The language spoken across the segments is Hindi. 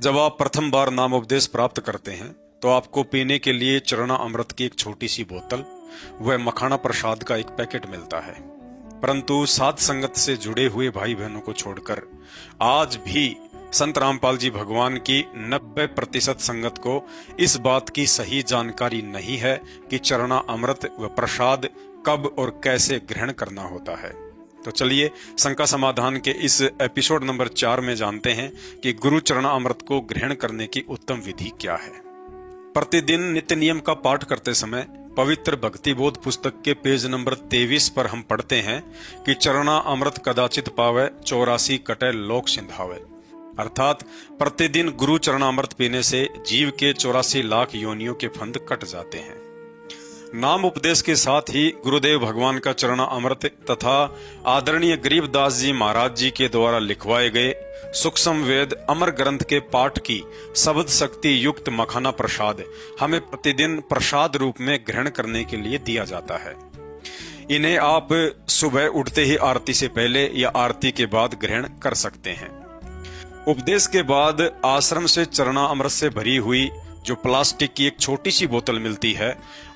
जब आप प्रथम बार नाम उपदेश प्राप्त करते हैं तो आपको पीने के लिए चरणा अमृत की एक छोटी सी बोतल व मखाना प्रसाद का एक पैकेट मिलता है। परंतु साध संगत से जुड़े हुए भाई बहनों को छोड़कर आज भी संत रामपाल जी भगवान की 90% संगत को इस बात की सही जानकारी नहीं है कि चरणा अमृत व प्रसाद कब और कैसे ग्रहण करना होता है। तो चलिए शंका समाधान के इस एपिसोड नंबर 4 में जानते हैं कि गुरु चरणा अमृत को ग्रहण करने की उत्तम विधि क्या है। प्रतिदिन नित्य नियम का पाठ करते समय पवित्र भक्ति बोध पुस्तक के पेज नंबर 23 पर हम पढ़ते हैं कि चरणा अमृत कदाचित पावे 84 कटे लोक सिंधावे, अर्थात प्रतिदिन गुरु चरणामृत पीने से जीव के 84 लाख योनियों के फंद कट जाते हैं। नाम उपदेश के साथ ही गुरुदेव भगवान का चरणा अमृत तथा आदरणीय गरीबदास जी महाराज जी के द्वारा लिखवाए गए सूक्ष्म वेद अमर ग्रंथ के पाठ की शब्द शक्ति युक्त मखाना प्रसाद हमें प्रतिदिन प्रसाद रूप में ग्रहण करने के लिए दिया जाता है। इन्हें आप सुबह उठते ही आरती से पहले या आरती के बाद ग्रहण कर सकते हैं। उपदेश के बाद आश्रम से चरणा अमृत से भरी हुई जो प्लास्टिक की एक छोटी सी बोतल मिलती है,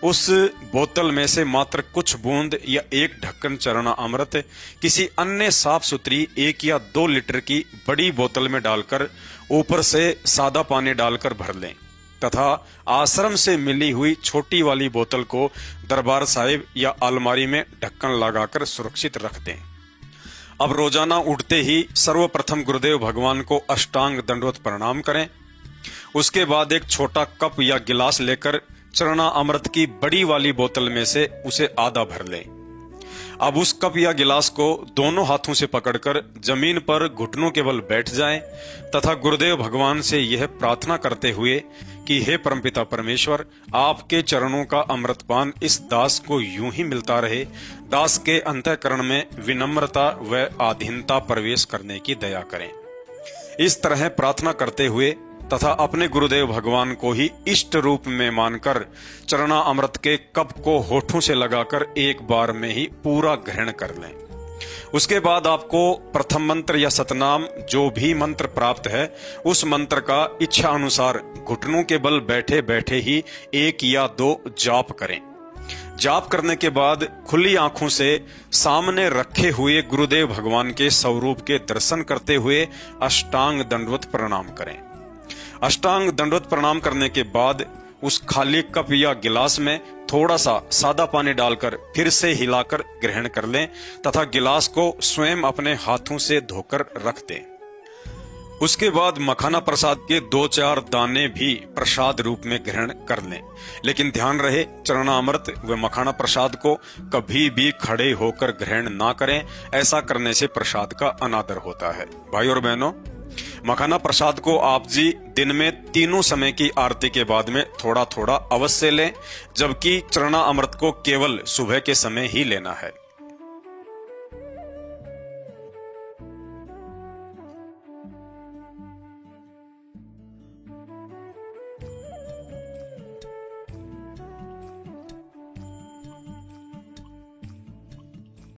उस बोतल में से मात्र कुछ बूंद या एक ढक्कन चरणा अमृत किसी अन्य साफ सुथरी 1 या 2 लीटर की बड़ी बोतल में डालकर ऊपर से सादा पानी डालकर भर लें तथा आश्रम से मिली हुई छोटी वाली बोतल को दरबार साहिब या अलमारी में ढक्कन लगाकर सुरक्षित रख दें। अब रोजाना उठते ही सर्वप्रथम गुरुदेव भगवान को अष्टांग दंडवत प्रणाम करें। उसके बाद एक छोटा कप या गिलास लेकर चरणा अमृत की बड़ी वाली बोतल में से उसे आधा भर लें। अब उस कप या गिलास को दोनों हाथों से पकड़कर जमीन पर घुटनों के बल बैठ जाएं तथा गुरुदेव भगवान से यह प्रार्थना करते हुए कि हे परमपिता परमेश्वर, आपके चरणों का अमृतपान इस दास को यूं ही मिलता रहे। दास के अंतःकरण में विनम्रता व आधीनता प्रवेश करने की दया करें। इस तरह प्रार्थना करते हुए तथा अपने गुरुदेव भगवान को ही इष्ट रूप में मानकर चरणा अमृत के कप को होठों से लगाकर एक बार में ही पूरा ग्रहण कर लें। उसके बाद आपको प्रथम मंत्र या सतनाम जो भी मंत्र प्राप्त है उस मंत्र का इच्छा अनुसार घुटनों के बल बैठे बैठे ही 1 या 2 जाप करें। जाप करने के बाद खुली आंखों से सामने रखे हुए गुरुदेव भगवान के स्वरूप के दर्शन करते हुए अष्टांग दंडवत प्रणाम करें। अष्टांग दंडवत प्रणाम करने के बाद उस खाली कप या गिलास में थोड़ा सा सादा पानी डालकर फिर से हिलाकर ग्रहण कर लें तथा गिलास को स्वयं अपने हाथों से धोकर रख दें। उसके बाद मखाना प्रसाद के 2-4 दाने भी प्रसाद रूप में ग्रहण कर लें। लेकिन ध्यान रहे, चरणा अमृत व मखाना प्रसाद को कभी भी खड़े होकर ग्रहण ना करें। ऐसा करने से प्रसाद का अनादर होता है। भाई और बहनों, मखाना प्रसाद को आप जी दिन में तीनों समय की आरती के बाद में थोड़ा थोड़ा अवश्य लें, जबकि चरणा अमृत को केवल सुबह के समय ही लेना है।